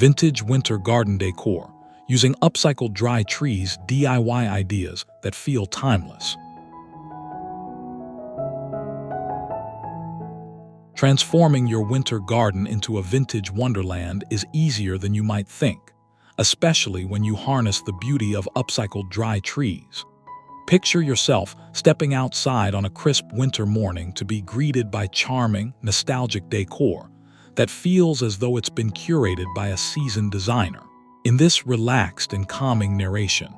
vintage winter garden decor, using upcycled dry trees DIY ideas that feel timeless. Transforming your winter garden into a vintage wonderland is easier than you might think, especially when you harness the beauty of upcycled dry trees. Picture yourself stepping outside on a crisp winter morning to be greeted by charming, nostalgic decor that feels as though it's been curated by a seasoned designer. In this relaxed and calming narration,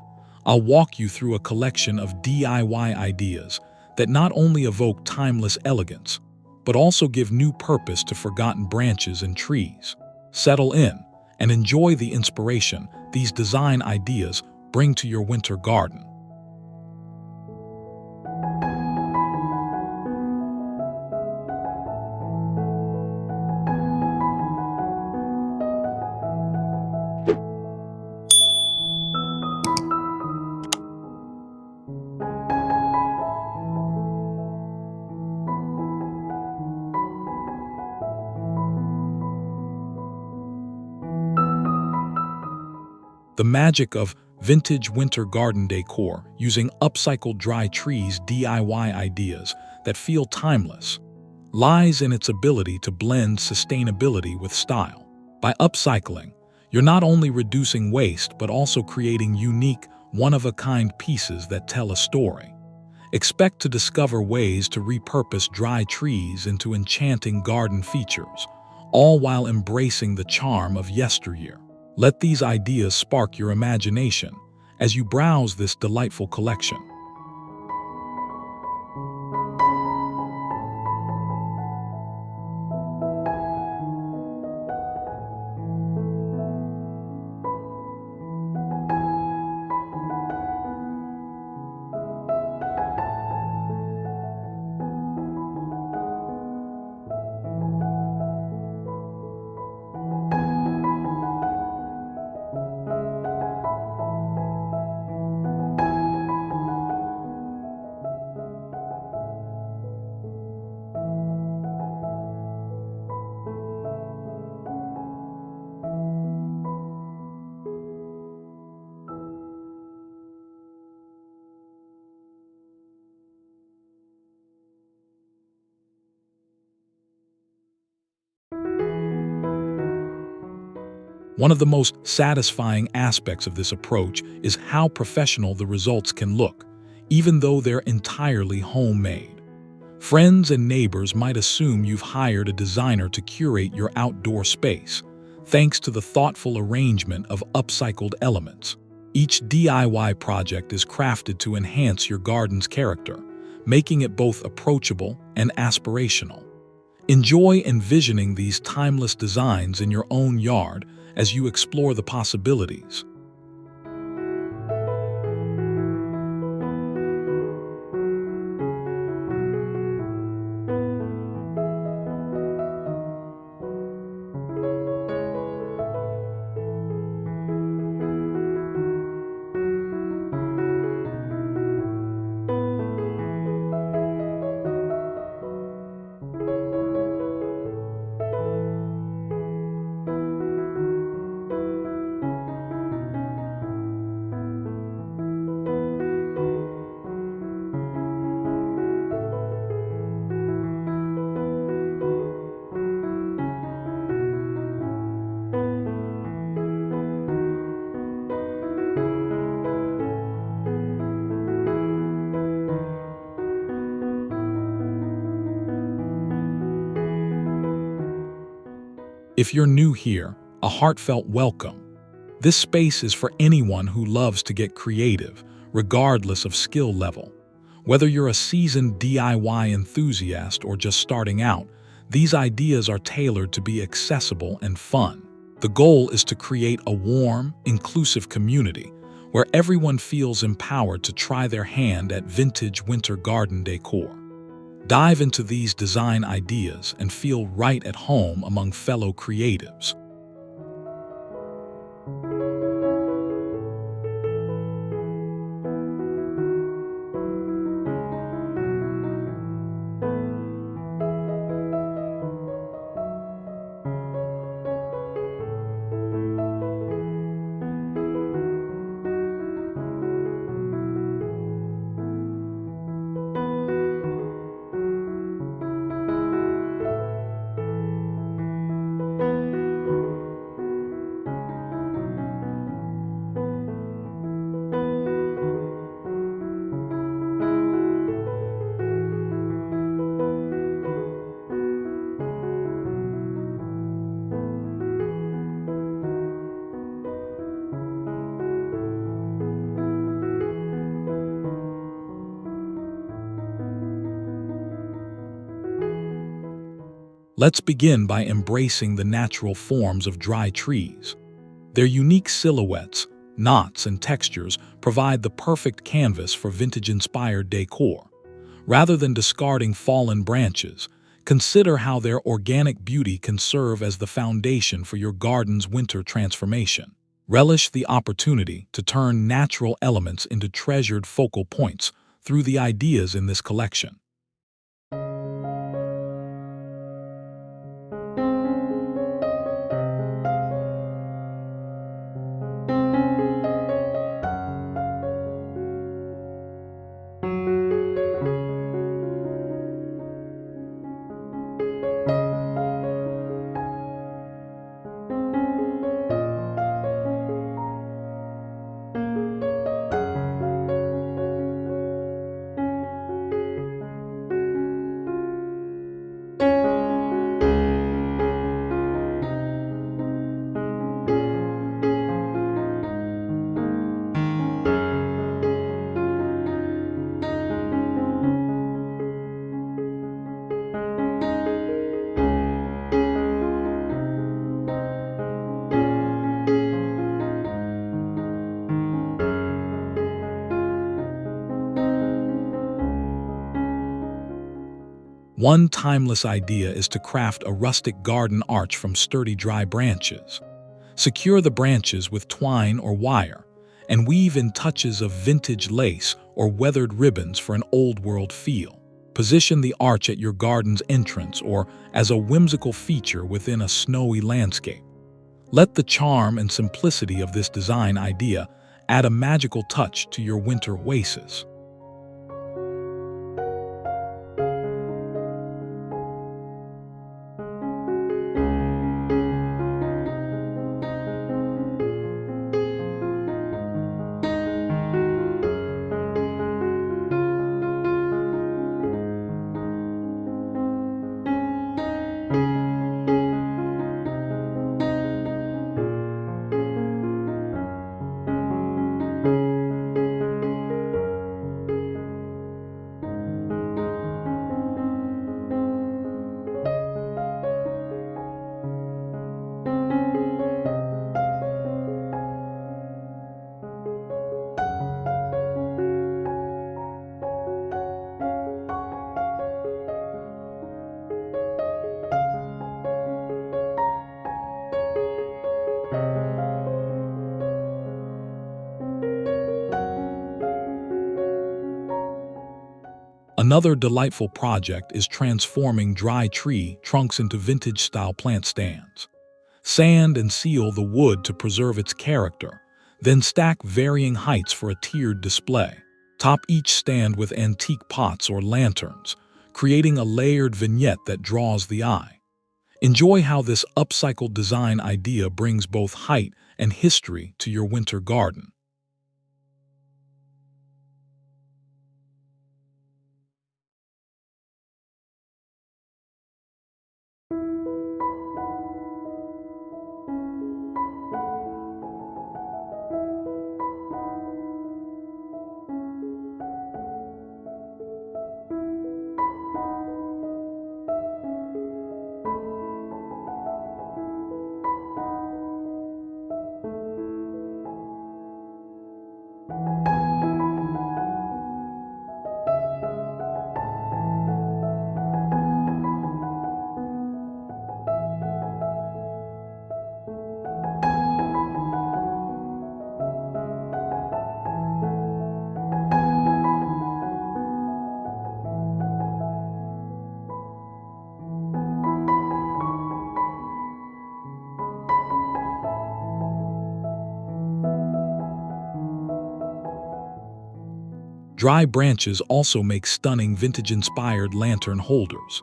I'll walk you through a collection of DIY ideas that not only evoke timeless elegance, but also give new purpose to forgotten branches and trees. Settle in and enjoy the inspiration these design ideas bring to your winter garden. The magic of vintage winter garden decor using upcycled dry trees DIY ideas that feel timeless lies in its ability to blend sustainability with style. By upcycling, you're not only reducing waste but also creating unique, one-of-a-kind pieces that tell a story. Expect to discover ways to repurpose dry trees into enchanting garden features, all while embracing the charm of yesteryear. Let these ideas spark your imagination as you browse this delightful collection. One of the most satisfying aspects of this approach is how professional the results can look, even though they're entirely homemade. Friends and neighbors might assume you've hired a designer to curate your outdoor space, thanks to the thoughtful arrangement of upcycled elements. Each DIY project is crafted to enhance your garden's character, making it both approachable and aspirational. Enjoy envisioning these timeless designs in your own yard as you explore the possibilities. If you're new here, a heartfelt welcome. This space is for anyone who loves to get creative, regardless of skill level. Whether you're a seasoned DIY enthusiast or just starting out, these ideas are tailored to be accessible and fun. The goal is to create a warm, inclusive community where everyone feels empowered to try their hand at vintage winter garden decor. Dive into these design ideas and feel right at home among fellow creatives. Let's begin by embracing the natural forms of dry trees. Their unique silhouettes, knots, and textures provide the perfect canvas for vintage-inspired decor. Rather than discarding fallen branches, consider how their organic beauty can serve as the foundation for your garden's winter transformation. Relish the opportunity to turn natural elements into treasured focal points through the ideas in this collection. One timeless idea is to craft a rustic garden arch from sturdy dry branches. Secure the branches with twine or wire, and weave in touches of vintage lace or weathered ribbons for an old-world feel. Position the arch at your garden's entrance or as a whimsical feature within a snowy landscape. Let the charm and simplicity of this design idea add a magical touch to your winter oasis. Another delightful project is transforming dry tree trunks into vintage-style plant stands. Sand and seal the wood to preserve its character, then stack varying heights for a tiered display. Top each stand with antique pots or lanterns, creating a layered vignette that draws the eye. Enjoy how this upcycled design idea brings both height and history to your winter garden. Dry branches also make stunning vintage-inspired lantern holders.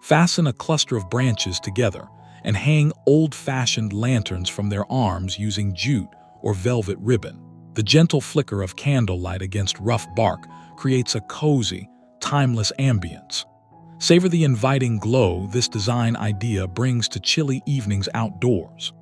Fasten a cluster of branches together and hang old-fashioned lanterns from their arms using jute or velvet ribbon. The gentle flicker of candlelight against rough bark creates a cozy, timeless ambience. Savor the inviting glow this design idea brings to chilly evenings outdoors.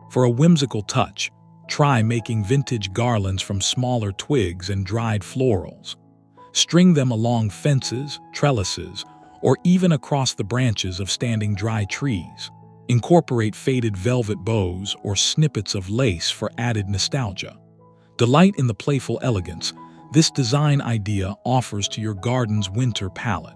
For a whimsical touch, try making vintage garlands from smaller twigs and dried florals. String them along fences, trellises, or even across the branches of standing dry trees. Incorporate faded velvet bows or snippets of lace for added nostalgia. Delight in the playful elegance this design idea offers to your garden's winter palette.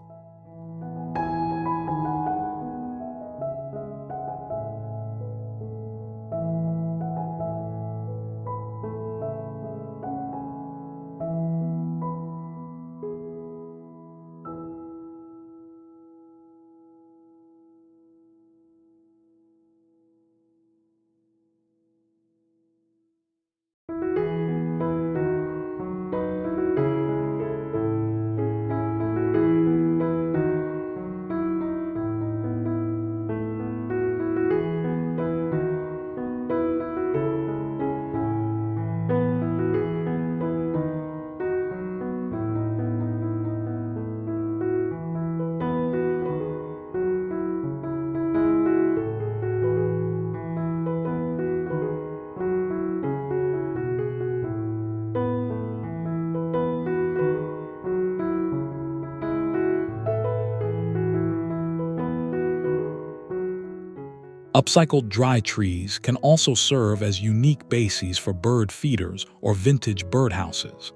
Upcycled dry trees can also serve as unique bases for bird feeders or vintage birdhouses.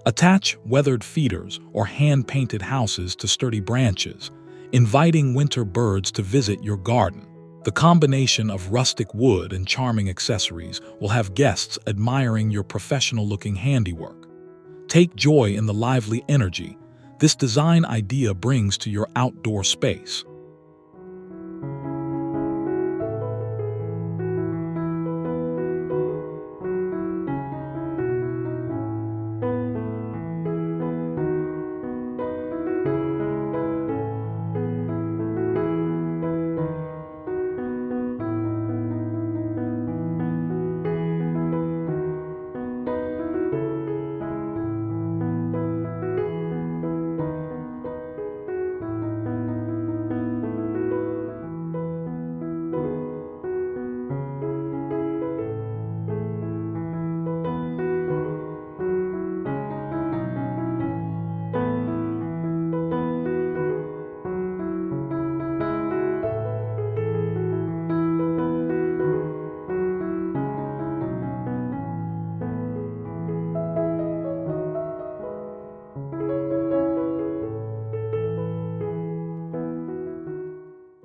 Attach weathered feeders or hand-painted houses to sturdy branches, inviting winter birds to visit your garden. The combination of rustic wood and charming accessories will have guests admiring your professional-looking handiwork. Take joy in the lively energy this design idea brings to your outdoor space.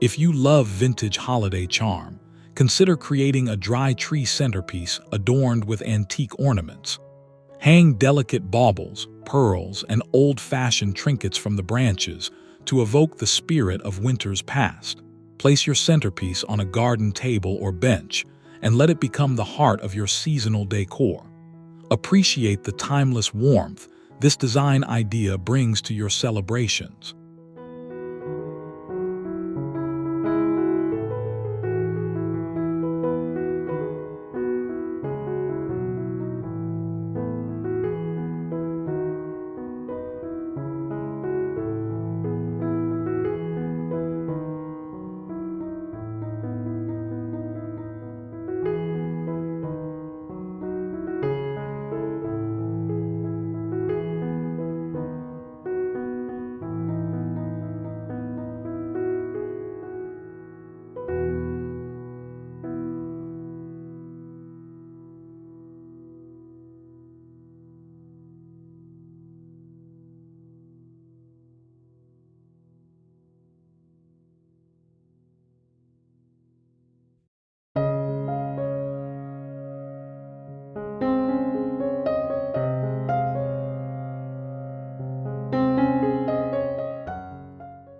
If you love vintage holiday charm, consider creating a dry tree centerpiece adorned with antique ornaments. Hang delicate baubles, pearls, and old-fashioned trinkets from the branches to evoke the spirit of winter's past. Place your centerpiece on a garden table or bench and let it become the heart of your seasonal decor. Appreciate the timeless warmth this design idea brings to your celebrations.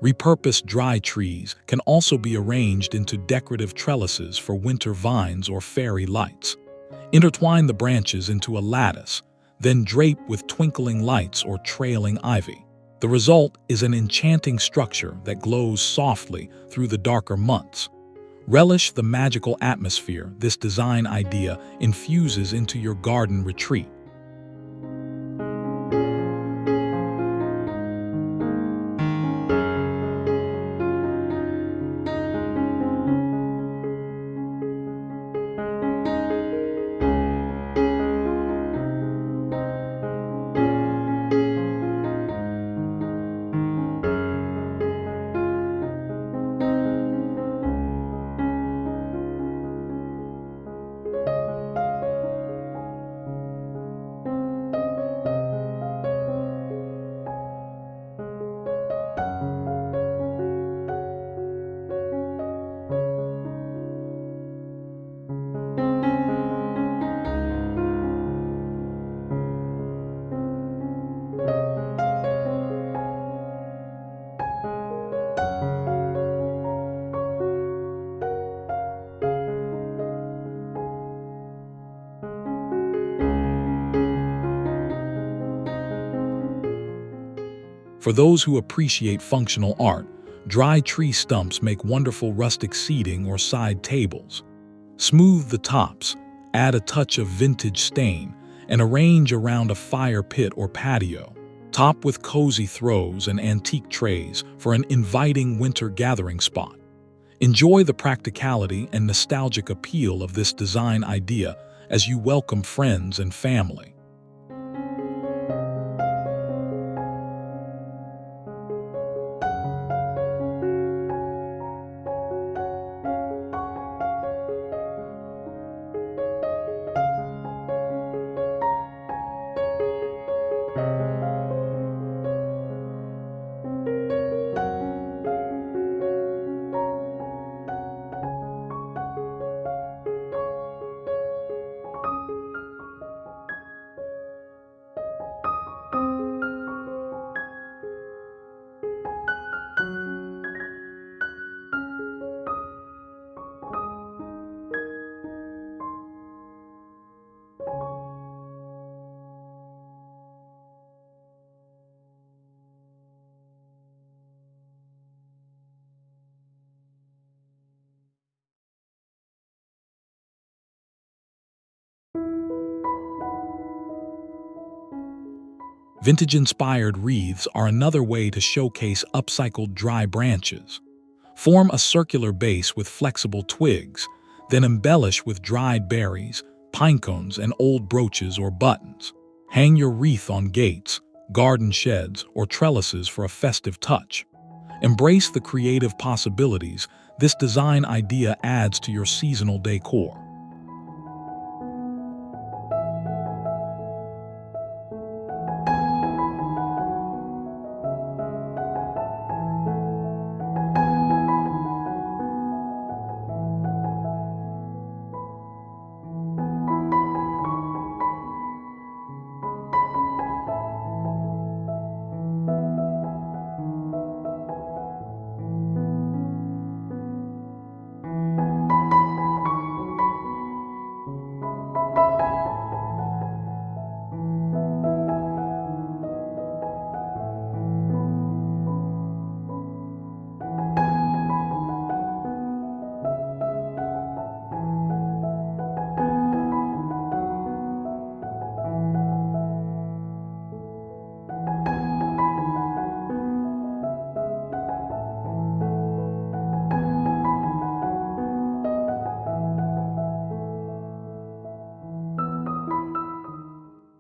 Repurposed dry trees can also be arranged into decorative trellises for winter vines or fairy lights. Intertwine the branches into a lattice, then drape with twinkling lights or trailing ivy. The result is an enchanting structure that glows softly through the darker months. Relish the magical atmosphere this design idea infuses into your garden retreat. For those who appreciate functional art, dry tree stumps make wonderful rustic seating or side tables. Smooth the tops, add a touch of vintage stain, and arrange around a fire pit or patio. Top with cozy throws and antique trays for an inviting winter gathering spot. Enjoy the practicality and nostalgic appeal of this design idea as you welcome friends and family. Vintage-inspired wreaths are another way to showcase upcycled dry branches. Form a circular base with flexible twigs, then embellish with dried berries, pine cones, and old brooches or buttons. Hang your wreath on gates, garden sheds, or trellises for a festive touch. Embrace the creative possibilities this design idea adds to your seasonal decor.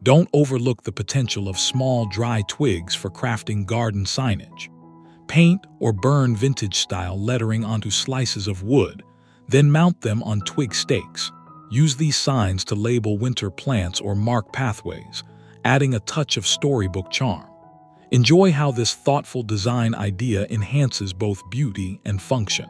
Don't overlook the potential of small dry twigs for crafting garden signage. Paint or burn vintage-style lettering onto slices of wood, then mount them on twig stakes. Use these signs to label winter plants or mark pathways, adding a touch of storybook charm. Enjoy how this thoughtful design idea enhances both beauty and function.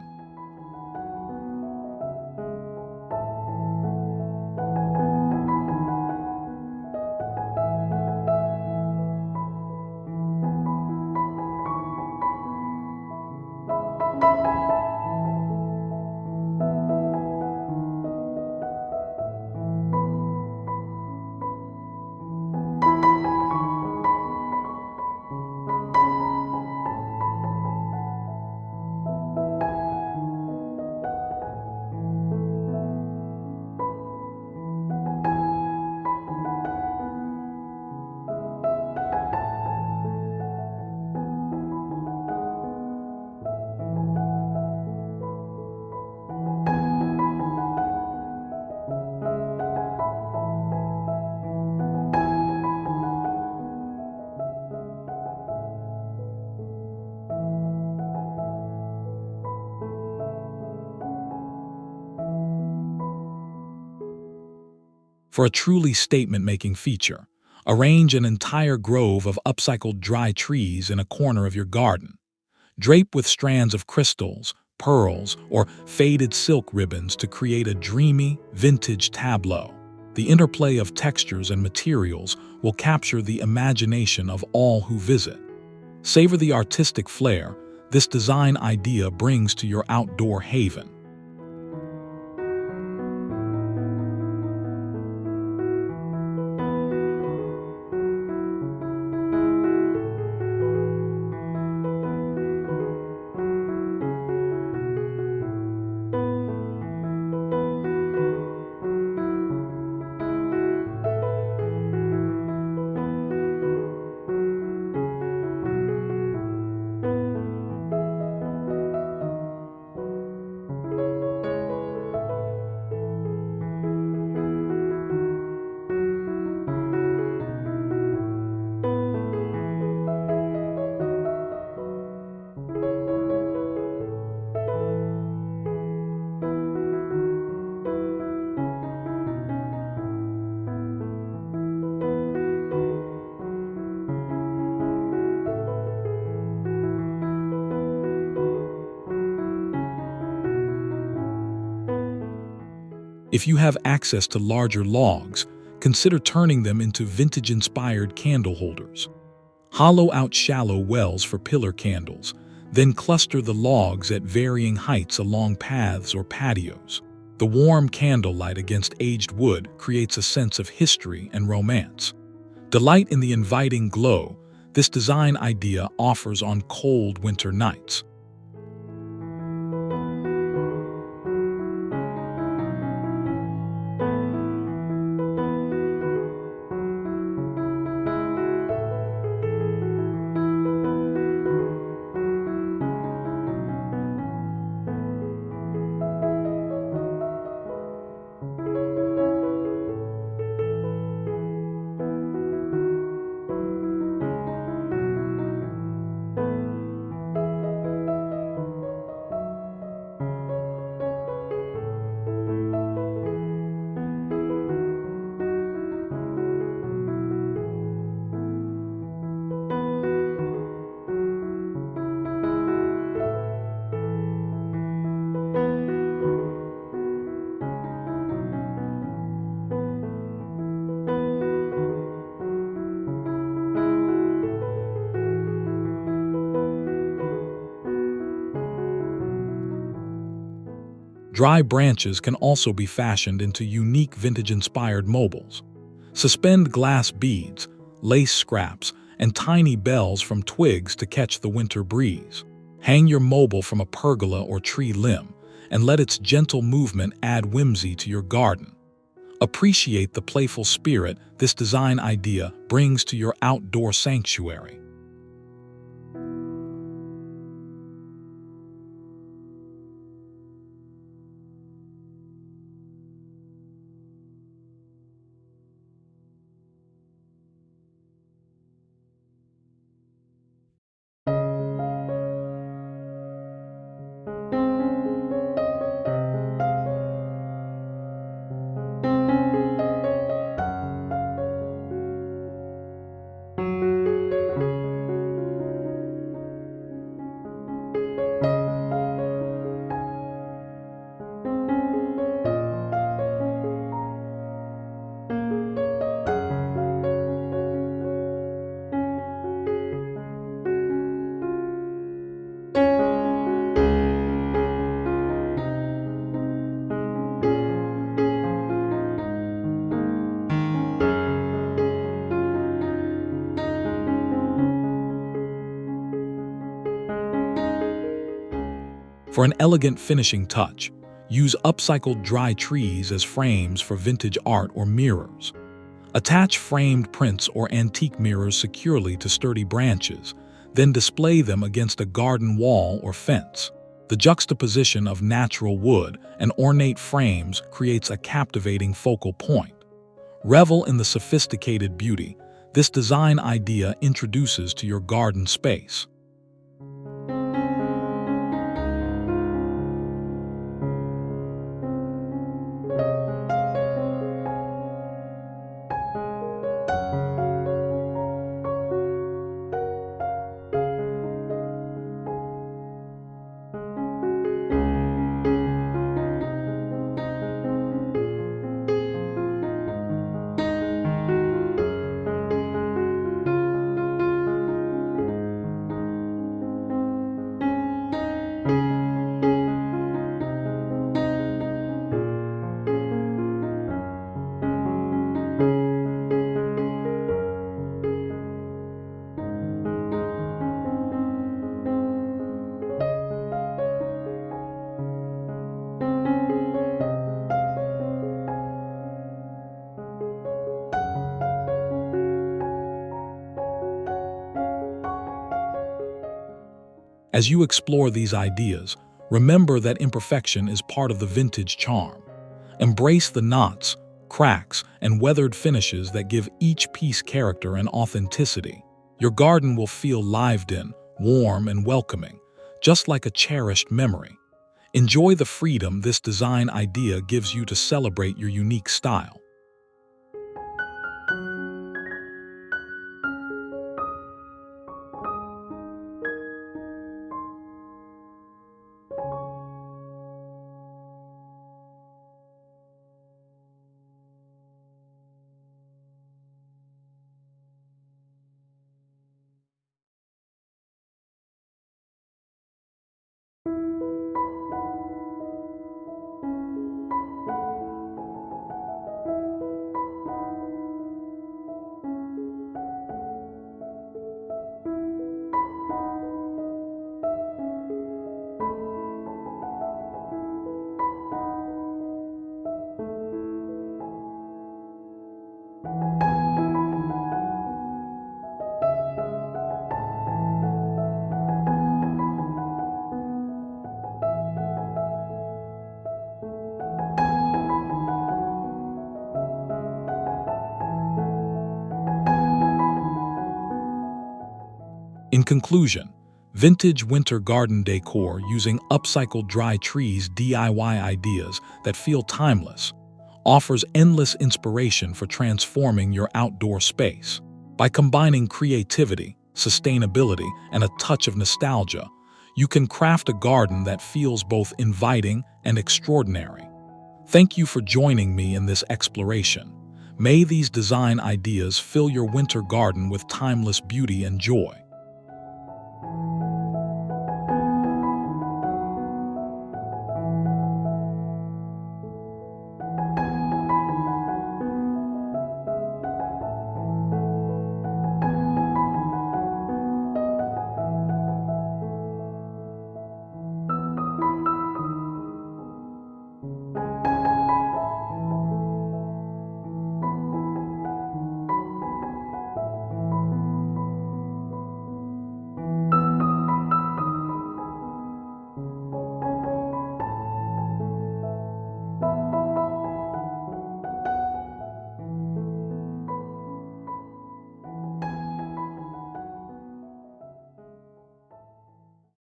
For a truly statement-making feature, arrange an entire grove of upcycled dry trees in a corner of your garden. Drape with strands of crystals, pearls, or faded silk ribbons to create a dreamy, vintage tableau. The interplay of textures and materials will capture the imagination of all who visit. Savor the artistic flair this design idea brings to your outdoor haven. If you have access to larger logs, consider turning them into vintage-inspired candle holders. Hollow out shallow wells for pillar candles, then cluster the logs at varying heights along paths or patios. The warm candlelight against aged wood creates a sense of history and romance. Delight in the inviting glow this design idea offers on cold winter nights. Dry branches can also be fashioned into unique vintage-inspired mobiles. Suspend glass beads, lace scraps, and tiny bells from twigs to catch the winter breeze. Hang your mobile from a pergola or tree limb, and let its gentle movement add whimsy to your garden. Appreciate the playful spirit this design idea brings to your outdoor sanctuary. For an elegant finishing touch, use upcycled dry trees as frames for vintage art or mirrors. Attach framed prints or antique mirrors securely to sturdy branches, then display them against a garden wall or fence. The juxtaposition of natural wood and ornate frames creates a captivating focal point. Revel in the sophisticated beauty this design idea introduces to your garden space. As you explore these ideas, remember that imperfection is part of the vintage charm. Embrace the knots, cracks, and weathered finishes that give each piece character and authenticity. Your garden will feel lived in, warm, and welcoming, just like a cherished memory. Enjoy the freedom this design idea gives you to celebrate your unique style. In conclusion, vintage winter garden decor using upcycled dry trees DIY ideas that feel timeless offers endless inspiration for transforming your outdoor space. By combining creativity, sustainability, and a touch of nostalgia, you can craft a garden that feels both inviting and extraordinary. Thank you for joining me in this exploration. May these design ideas fill your winter garden with timeless beauty and joy.